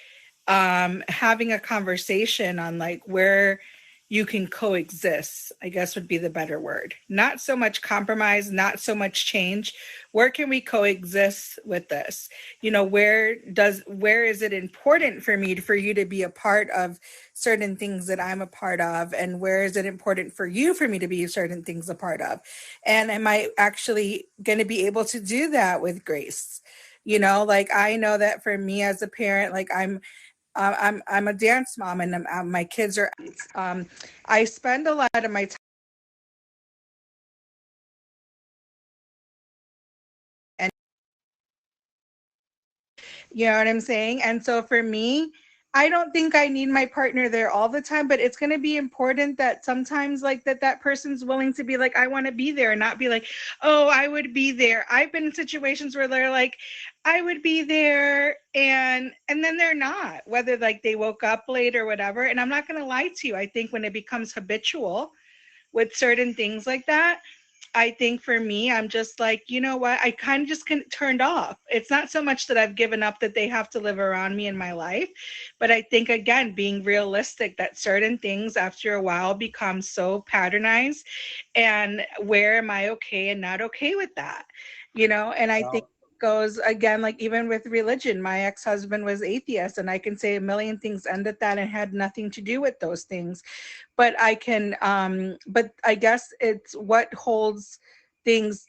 having a conversation on like where you can coexist, I guess would be the better word. Not so much compromise, not so much change. Where can we coexist with this? Where is it important for you to be a part of certain things that I'm a part of? And where is it important for me to be certain things a part of? And am I actually going to be able to do that with grace? I know that for me as a parent, I'm a dance mom, and my kids are. I spend a lot of my time, and you know what I'm saying. And so for me, I don't think I need my partner there all the time, but it's going to be important that sometimes that person's willing to be like, I want to be there, and not be like, oh, I would be there. I've been in situations where they're like, I would be there, and then they're not, whether they woke up late or whatever. And I'm not going to lie to you. I think when it becomes habitual with certain things like that, I think for me, I'm just like, you know what? I kind of just turned off. It's not so much that I've given up that they have to live around me in my life. But I think, again, being realistic that certain things after a while become so patternized. And where am I okay and not okay with that? And I think it goes, again, even with religion. My ex-husband was atheist, and I can say a million things ended that and had nothing to do with those things. But I can, but I guess it's what holds things,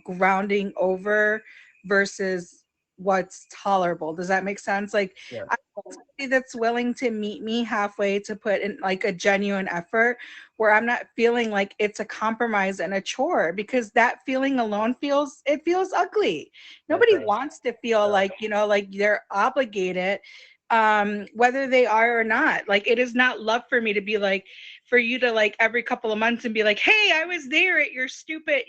grounding over versus what's tolerable. Does that make sense? I want somebody that's willing to meet me halfway, to put in a genuine effort where I'm not feeling like it's a compromise and a chore, because that feeling alone feels ugly. Nobody wants to feel like they're obligated, whether they are or not. It is not love for me to be for you to every couple of months and be like, hey, I was there at your stupid,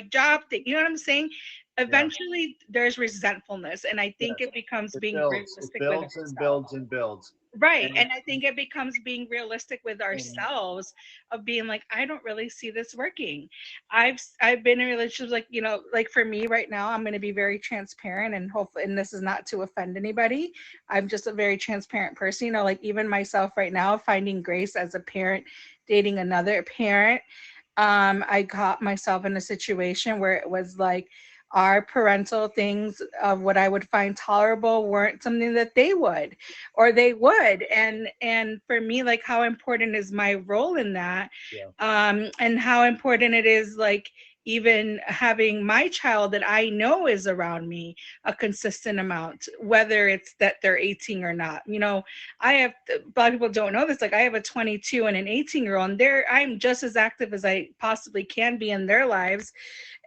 job thing. You know what I'm saying? eventually there's resentfulness, and I think it becomes being realistic with builds and builds and builds. Right. And I think it becomes being realistic with ourselves of being like, I don't really see this working. I've been in relationships like, like for me right now, I'm going to be very transparent, and hopefully, and this is not to offend anybody. I'm just a very transparent person, like even myself right now, finding grace as a parent, dating another parent. I got myself in a situation where it was like, our parental things of what I would find tolerable weren't something that they would, or they would. And for me, like, how important is my role in that? And how important it is, like, even having my child that I know is around me a consistent amount, whether it's that they're 18 or not. I have, a lot of people don't know this, like I have a 22 and an 18-year-old, and I'm just as active as I possibly can be in their lives.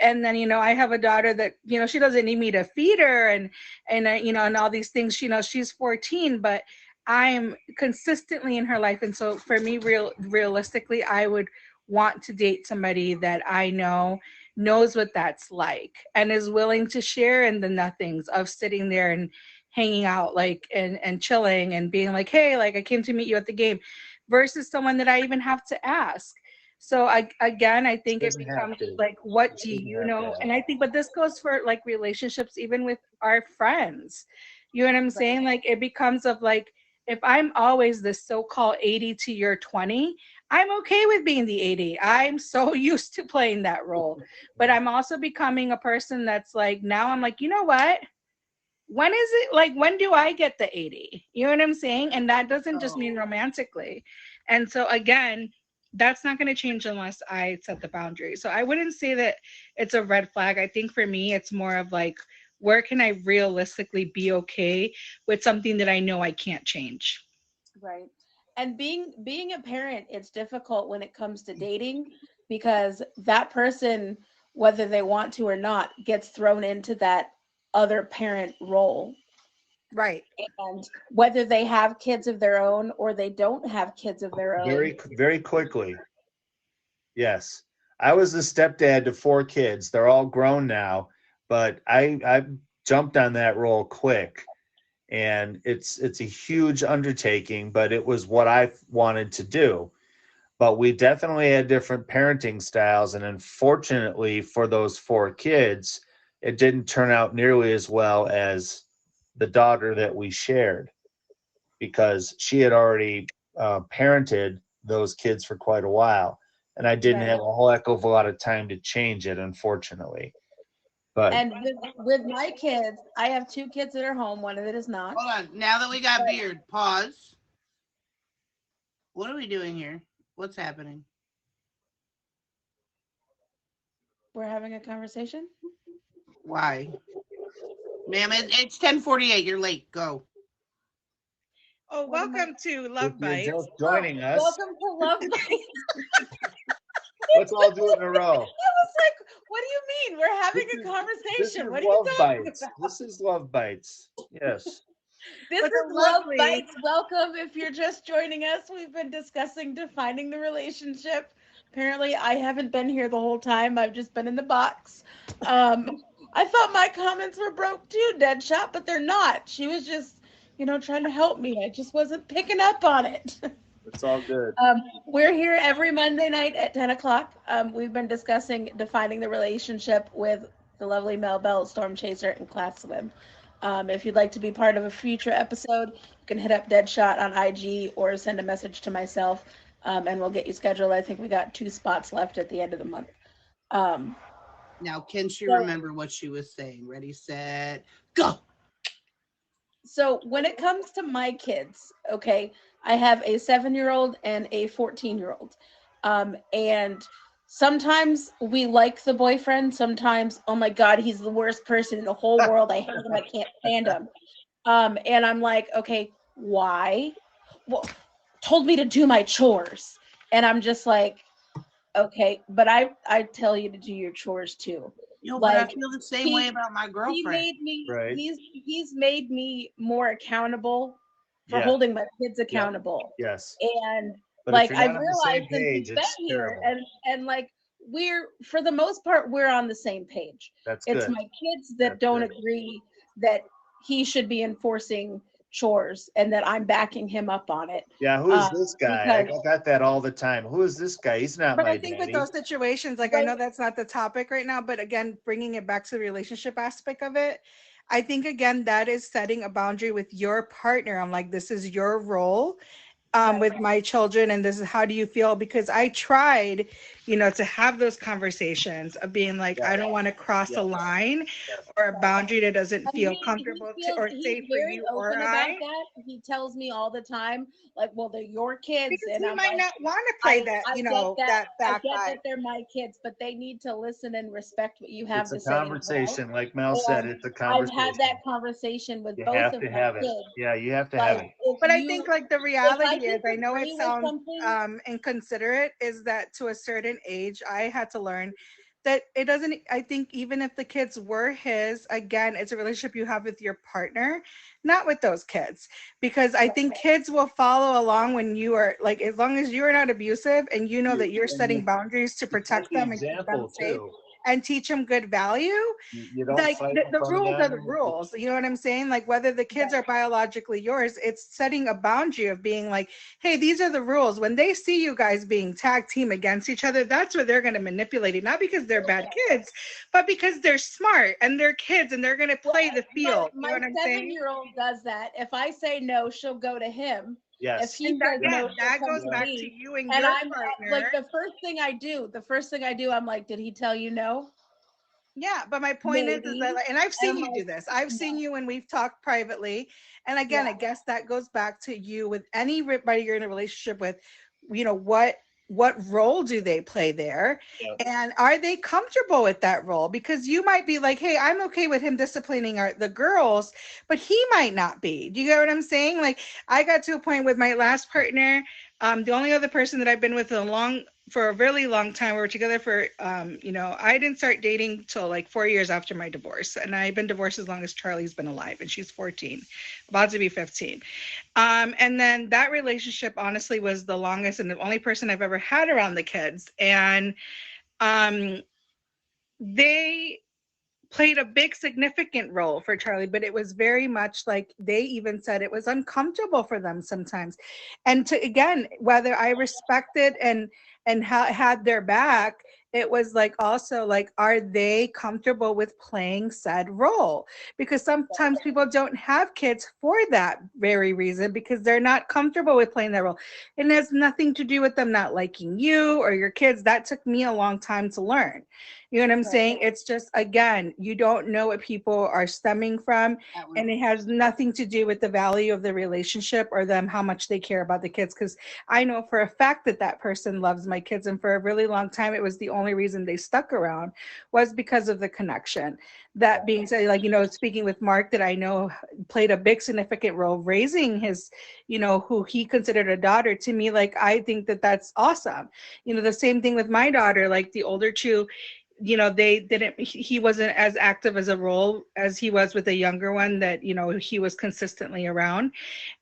And then, I have a daughter that, she doesn't need me to feed her and and all these things. She's 14, but I'm consistently in her life. And so for me, realistically, I would want to date somebody that I know knows what that's like and is willing to share in the nothings of sitting there and hanging out, like, and chilling and being like, hey, like, I came to meet you at the game, versus someone that I even have to ask. So I think it becomes like, what do you know? And I think, but this goes for like relationships, even with our friends. You know what I'm saying? Like, it becomes of like, if I'm always the so-called 80 to your 20, I'm okay with being the 80. I'm so used to playing that role. But I'm also becoming a person that's like, now I'm like, you know what? When is it, like, when do I get the 80? You know what I'm saying? And that doesn't just mean romantically. And so again, that's not going to change unless I set the boundary. So I wouldn't say that it's a red flag. I think for me, it's more of like, where can I realistically be okay with something that I know I can't change? Right. And being a parent, it's difficult when it comes to dating, because that person, whether they want to or not, gets thrown into that other parent role. Right. And whether they have kids of their own or they don't have kids of their own. Very, very quickly. Yes. I was the stepdad to 4 kids. They're all grown now, but I jumped on that role quick. And it's a huge undertaking, but it was what I wanted to do. But we definitely had different parenting styles. And unfortunately for those 4 kids, it didn't turn out nearly as well as the daughter that we shared, because she had already parented those kids for quite a while. And I didn't have a whole heck of a lot of time to change it, unfortunately. But and with my kids, I have 2 kids that are home. One of it is not. Hold on. Now that we got beard, pause. What are we doing here? What's happening? We're having a conversation. Why? Ma'am, it's 10:48. You're late. Go. Oh, welcome to Love Bytes. You're just joining us. Welcome to Love Bytes. Let's all do it in a row. I was like, what do you mean? We're having a conversation. What are you talking about? This is Love Bytes. Yes. This is Love Bytes. Welcome. If you're just joining us, we've been discussing defining the relationship. Apparently, I haven't been here the whole time. I've just been in the box. I thought my comments were broke too, Deadshot, but they're not. She was just, trying to help me. I just wasn't picking up on it. It's all good. We're here every Monday night at 10 o'clock. We've been discussing defining the relationship with the lovely Mel Bell, Storm Chaser, and Class Swim. If you'd like to be part of a future episode, you can hit up Deadshot on IG or send a message to myself, and we'll get you scheduled. I think we got 2 spots left at the end of the month. Now, can she remember what she was saying? Ready, set, go. So when it comes to my kids, okay, I have a 7-year-old and a 14-year-old. And sometimes we like the boyfriend. Sometimes, oh my God, he's the worst person in the whole world. I hate him. I can't stand him. And I'm like, okay, why? Well, told me to do my chores. And I'm just like, okay, but I tell you to do your chores too. But I feel the same way about my girlfriend. He made me, he's made me more accountable for holding my kids accountable. Yes. And but like I've realized since he's been here, and like we're for the most part we're on the same page. That's It's good. my kids that That's don't good. agree that he should be enforcing chores and that I'm backing him up on it. Yeah, who is this guy? Because I got that all the time. Who is this guy? He's not But my I think with daddy. those situations, like I know that's not the topic right now, but again, bringing it back to the relationship aspect of it, I think again that is setting a boundary with your partner. I'm like, this is your role with my children, and this is how do you feel? Because I tried, to have those conversations of being like, I don't want to cross a line or a boundary that doesn't feel comfortable or he's safe for very you or open about I. that. He tells me all the time, like, well, they're your kids, Because and he I'm might like, not want to play that, I get that. that I back get vibe. that they're my kids, but they need to listen and respect what you have It's to a say as well. conversation, like Mel said. And It's a I've conversation. had that conversation with You both have of to my have it. kids. Yeah, you have to have Like, it. But I think like the reality is, I know it disagree with sounds something, inconsiderate, is that to a certain age, I had to learn that it doesn't, I think even if the kids were his, again, it's a relationship you have with your partner, not with those kids. Because I think kids will follow along when you are like, as long as you are not abusive and you know that you're setting boundaries to protect them and keep them safe too. and teach them good value. You don't Like fight in the front of rules are the them. rules, you know what I'm saying? Like whether the kids are biologically yours, it's setting a boundary of being like, hey, these are the rules. When they see you guys being tag team against each other, that's where they're going to manipulate it, not because they're bad kids, but because they're smart and they're kids and they're going to play the field. You know what I'm saying? 7-year-old does that. If I say no, she'll go to him. If Yes. he And that, says no, again, she'll that come goes to back me. to you and And your I'm partner. like, the first thing I do, I'm like, did he tell you no? Yeah, but my point is that, Maybe. and I've seen And you do this. I've seen you when we've talked privately. And again, I guess that goes back to you with anybody you're in a relationship with, what role do they play there? Yep. And are they comfortable with that role? Because you might be like, hey, I'm okay with him disciplining the girls, but he might not be. Do you get what I'm saying? Like I got to a point with my last partner, the only other person that I've been with for a really long time. We were together for, I didn't start dating till like 4 years after my divorce. And I've been divorced as long as Charlie's been alive, and she's 14, about to be 15. And then that relationship honestly was the longest and the only person I've ever had around the kids. And they played a big significant role for Charlie, but it was very much like they even said it was uncomfortable for them sometimes. And to again, whether I respected and had their back, it was like also like, are they comfortable with playing said role? Because sometimes people don't have kids for that very reason, because they're not comfortable with playing that role. And it has nothing to do with them not liking you or your kids. That took me a long time to learn. You know what I'm saying? It's just, again, you don't know what people are stemming from, and it has nothing to do with the value of the relationship or them, how much they care about the kids. Because I know for a fact that that person loves my kids, and for a really long time, it was the only reason they stuck around was because of the connection. That being said, like, speaking with Mark, that I know played a big significant role raising his, who he considered a daughter to me. Like, I think that that's awesome. The same thing with my daughter, like the older two, he wasn't as active as a role as he was with the younger one that, he was consistently around.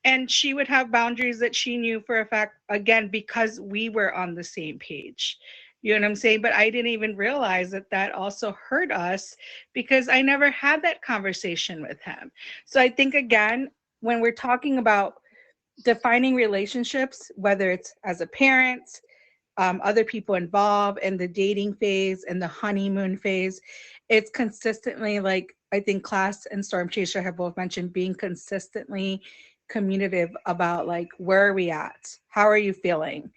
And she would have boundaries that she knew for a fact, again, because we were on the same page. You know what I'm saying? But I didn't even realize that also hurt us because I never had that conversation with him. So I think, again, when we're talking about defining relationships, whether it's as a parent, other people involved in the dating phase and the honeymoon phase, it's consistently, like I think Class and Storm Chaser have both mentioned, being consistently communicative about like, where are we at? How are you feeling?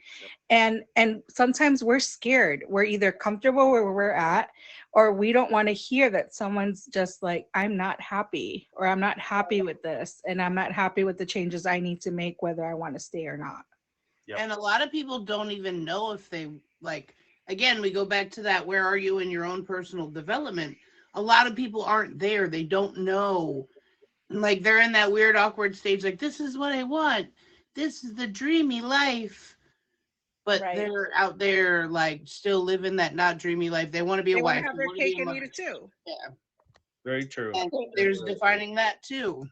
And sometimes we're scared. We're either comfortable where we're at, or we don't want to hear that someone's just like, I'm not happy, or I'm not happy with this, and I'm not happy with the changes I need to make, whether I want to stay or not. Yep. And a lot of people don't even know if they, like, again, we go back to that, where are you in your own personal development? A lot of people aren't there. They don't know. Like, they're in that weird, awkward stage, like, this is what I want. This is the dreamy life. But they're out there, like, still living that not dreamy life. They want to be a wife. They want to have their cake and eat it too. Yeah. Very true. And there's defining that too.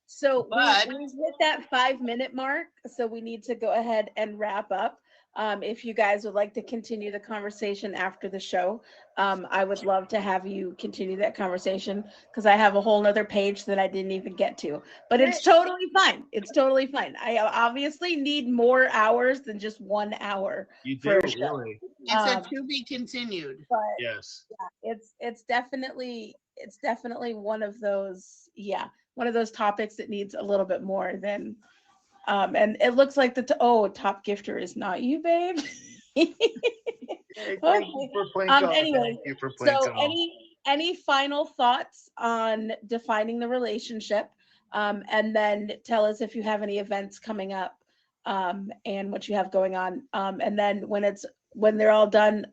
So we've hit that 5-minute mark, so we need to go ahead and wrap up. If you guys would like to continue the conversation after the show, I would love to have you continue that conversation because I have a whole nother page that I didn't even get to. But it's totally fine. It's totally fine. I obviously need more hours than just 1 hour. You for do, a show. really. It's a to be continued. But Yes. yeah, it's definitely one of those topics that needs a little bit more than and it looks like top gifter is not you, babe. Hey, thank you for Plinko. Anyway, Thank you for so Plinko. any final thoughts on defining the relationship, and then tell us if you have any events coming up, and what you have going on, and then when they're all done,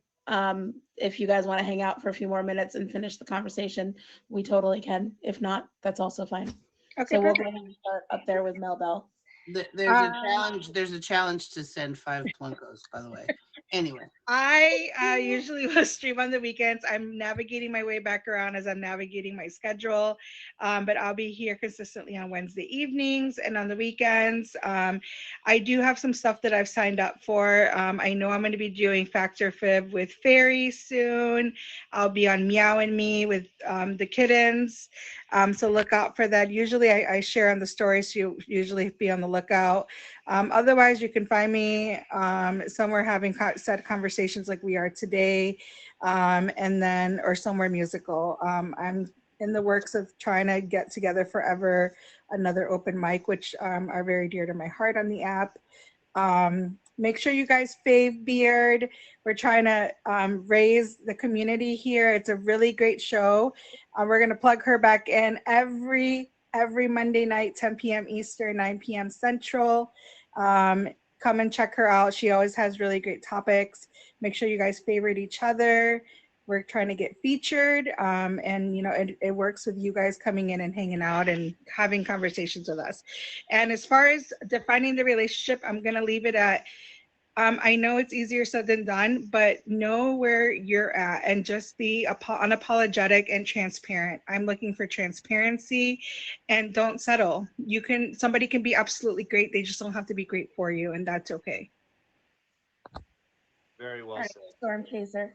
if you guys want to hang out for a few more minutes and finish the conversation, we totally can. If not, that's also fine. Okay, so perfect. We'll go ahead and start up there with Mel Bell. There's a challenge. There's a challenge to send 5 Plunkos, by the way. Anyway, I usually will stream on the weekends. I'm navigating my way back around as I'm navigating my schedule, but I'll be here consistently on Wednesday evenings and on the weekends. I do have some stuff that I've signed up for. I know I'm going to be doing Fact or Fib with Fairy soon. I'll be on Meow and Me with the kittens. So look out for that. Usually I share on the stories, so you usually be on the lookout. Otherwise, you can find me somewhere having set conversations like we are today, and then or somewhere musical. I'm in the works of trying to get together forever another open mic, which are very dear to my heart on the app. Make sure you guys fave Beard. We're trying to raise the community here. It's a really great show. We're going to plug her back in every Monday night, 10 p.m. Eastern, 9 p.m. Central. Come and check her out. She always has really great topics. Make sure you guys favorite each other. We're trying to get featured, and it works with you guys coming in and hanging out and having conversations with us. And as far as defining the relationship, I'm going to leave it at, I know it's easier said than done, but know where you're at and just be unapologetic and transparent. I'm looking for transparency, and don't settle. Somebody can be absolutely great. They just don't have to be great for you, and that's okay. Very well said. Storm Chaser.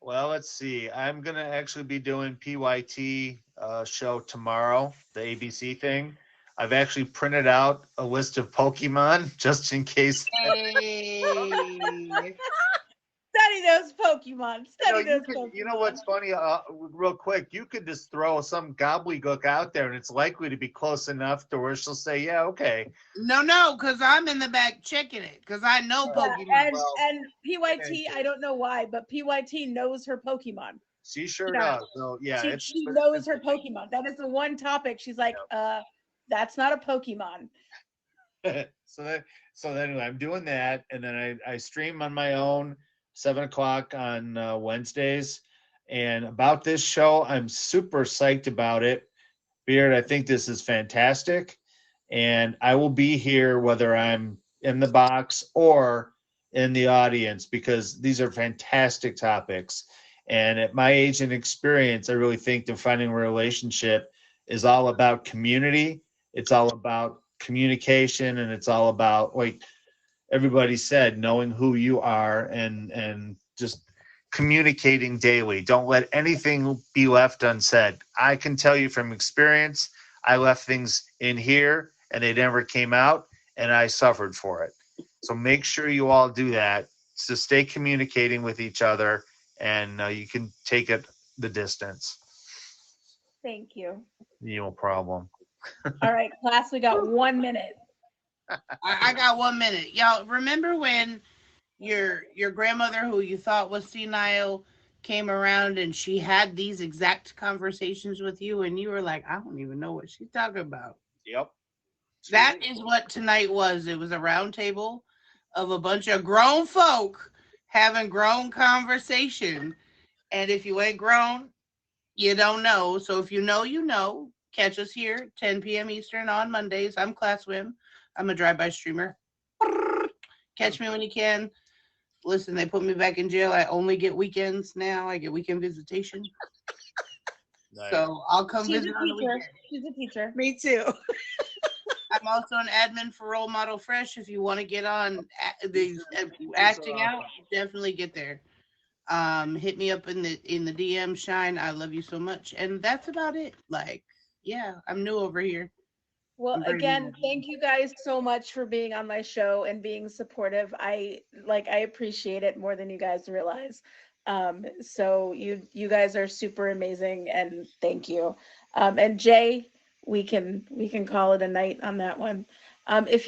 Well, let's see. I'm going to actually be doing PYT show tomorrow, the ABC thing. I've actually printed out a list of Pokemon just in case. Hey. Study those Pokemon. Pokemon. You know what's funny? Real quick, you could just throw some gobbledygook out there, and it's likely to be close enough to where she'll say, "Yeah, okay." No, because I'm in the back checking it because I know Pokemon. And PYT, I don't know why, but PYT knows her Pokemon. She sure does. So yeah, she knows her Pokemon. That is the one topic she's like, that's not a Pokemon. So anyway, I'm doing that, and then I stream on my own 7:00 on Wednesdays. And about this show, I'm super psyched about it. Beard, I think this is fantastic, and I will be here whether I'm in the box or in the audience because these are fantastic topics. And at my age and experience, I really think defining a relationship is all about community. It's all about communication, and it's all about, like everybody said, knowing who you are and just communicating daily. Don't let anything be left unsaid. I can tell you from experience, I left things in here and they never came out, and I suffered for it. So make sure you all do that. So stay communicating with each other, and you can take it the distance. Thank you. No problem. All right, class, we got 1 minute. I got 1 minute. Y'all remember when your grandmother, who you thought was senile, came around and she had these exact conversations with you, and you were like, I don't even know what she's talking about. Yep. That is what tonight was. It was a round table of a bunch of grown folk having grown conversation. And if you ain't grown, you don't know. So if you know, you know. Catch us here, 10 p.m. Eastern on Mondays. I'm Class Wim. I'm a drive-by streamer. Catch me when you can. Listen, they put me back in jail. I only get weekends now. I get weekend visitation. Nice. So I'll come She's visit a on the teacher. weekend. She's a teacher. Me too. I'm also an admin for Role Model Fresh. If you want to get on the acting out, definitely get there. Hit me up in the DM, Shine. I love you so much, and that's about it. Like, yeah, I'm new over here. Well, again, thank you guys so much for being on my show and being supportive. I appreciate it more than you guys realize. So you guys are super amazing, and thank you. And Jay, we can call it a night on that one. If you